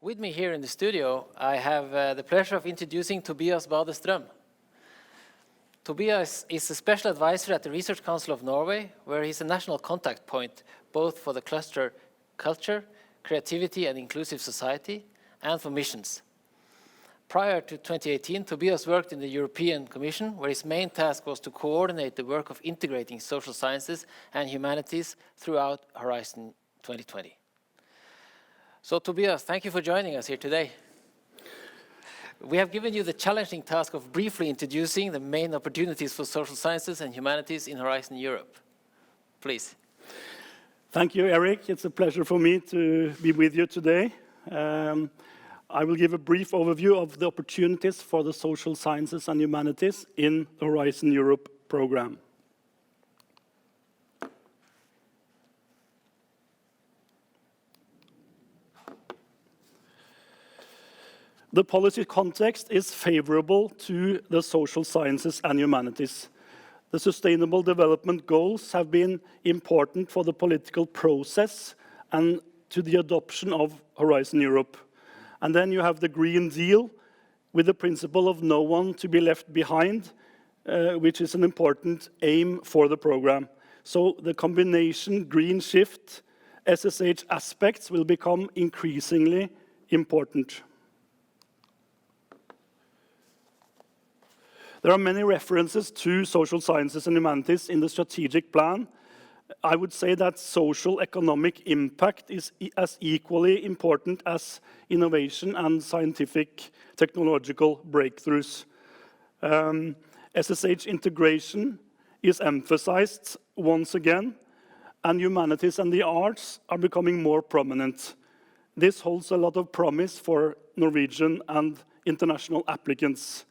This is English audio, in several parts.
With me here in the studio, I have the pleasure of introducing Tobias Bade. Tobias is a special advisor at the Research Council of Norway, where he's a national contact point both for the cluster Culture, Creativity and Inclusive Society, and for missions. Prior to 2018, Tobias worked in the European Commission, where his main task was to coordinate the work of integrating social sciences and humanities throughout Horizon 2020. So Tobias, thank you for joining us here today. We have given you the challenging task of briefly introducing the main opportunities for social sciences and humanities in Horizon Europe. Please. Thank you, Eric. It's a pleasure for me to be with you today. I will give a brief overview of the opportunities for the social sciences and humanities in the Horizon Europe program. The policy context is favorable to the social sciences and humanities. The Sustainable Development Goals have been important for the political process and to the adoption of Horizon Europe. And then you have the Green Deal with the principle of no one to be left behind, which is an important aim for the program. So the combination green shift, SSH aspects will become increasingly important. There are many references to social sciences and humanities in the strategic plan. I would say that social economic impact is as equally important as innovation and scientific technological breakthroughs. SSH integration is emphasized once again, and humanities and the arts are becoming more prominent. This holds a lot of promise for Norwegian and international applicants.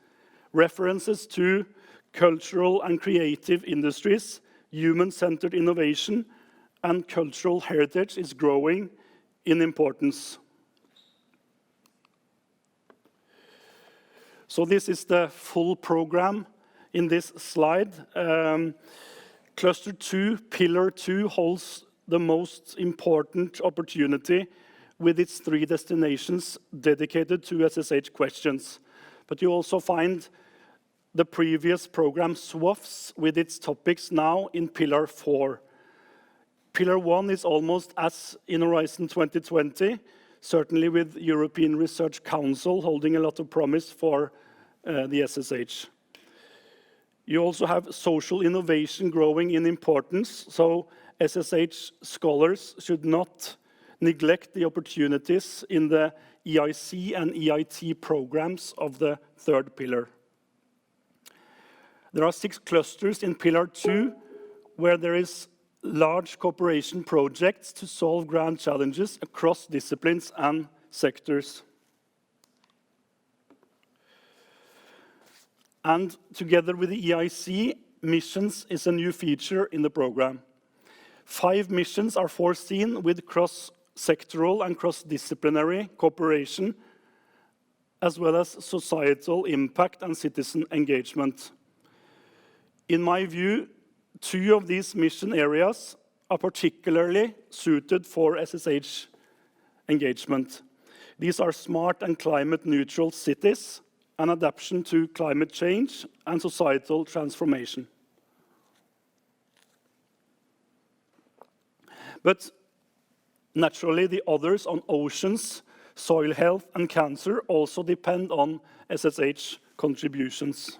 References to cultural and creative industries, human-centered innovation, and cultural heritage is growing in importance. So this is the full program in this slide. Cluster 2, Pillar 2 holds the most important opportunity with its 3 destinations dedicated to SSH questions. But you also find the previous program swaths with its topics now in Pillar 4. Pillar 1 is almost as in Horizon 2020, certainly with European Research Council holding a lot of promise for the SSH. You also have social innovation growing in importance, so SSH scholars should not neglect the opportunities in the EIC and EIT programs of the 3rd pillar. There are 6 clusters in Pillar 2 where there is large cooperation projects to solve grand challenges across disciplines and sectors. And together with the EIC, missions is a new feature in the program. 5 missions are foreseen with cross-sectoral and cross-disciplinary cooperation, as well as societal impact and citizen engagement. In my view, 2 of these mission areas are particularly suited for SSH engagement. These are smart and climate-neutral cities, and adaptation to climate change and societal transformation. But naturally, the others on oceans, soil health, and cancer also depend on SSH contributions.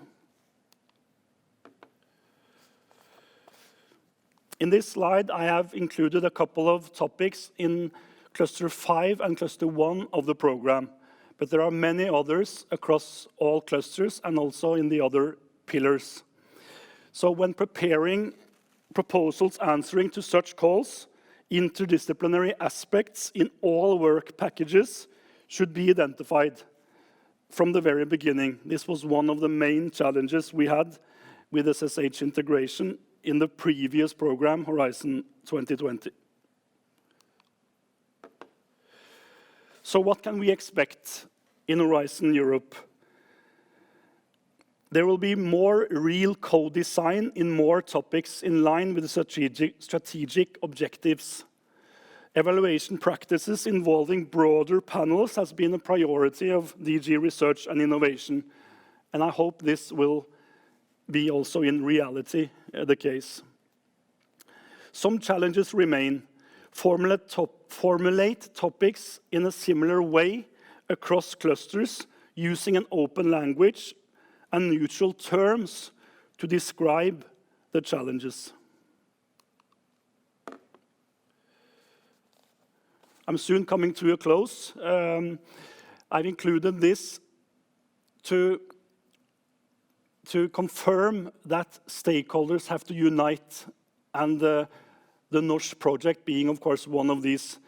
In this slide, I have included a couple of topics in Cluster 5 and Cluster 1 of the program, but there are many others across all clusters and also in the other pillars. So when preparing proposals answering to such calls, interdisciplinary aspects in all work packages should be identified from the very beginning. This was one of the main challenges we had with SSH integration in the previous program, Horizon 2020. So what can we expect in Horizon Europe? There will be more real co-design in more topics in line with the strategic objectives. Evaluation practices involving broader panels has been a priority of DG Research and Innovation, and I hope this will be also in reality the case. Some challenges remain. Formulate topics in a similar way across clusters using an open language and neutral terms to describe the challenges. I'm soon coming to a close. I've included this to confirm that stakeholders have to unite, and the NORSE project being, of course, one of these.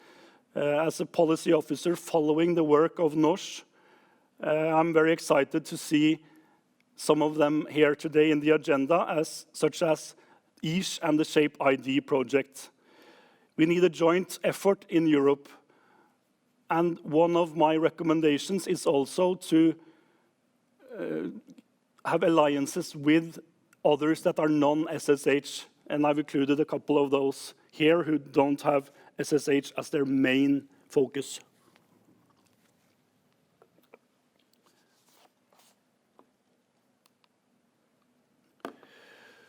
As a policy officer following the work of NORSE, I'm very excited to see some of them here today in the agenda, such as EASH and the SHAPE ID project. We need a joint effort in Europe, and one of my recommendations is also to have alliances with others that are non-SSH, and I've included a couple of those here who don't have SSH as their main focus.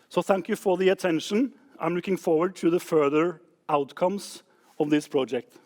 So thank you for the attention. I'm looking forward to the further outcomes of this project.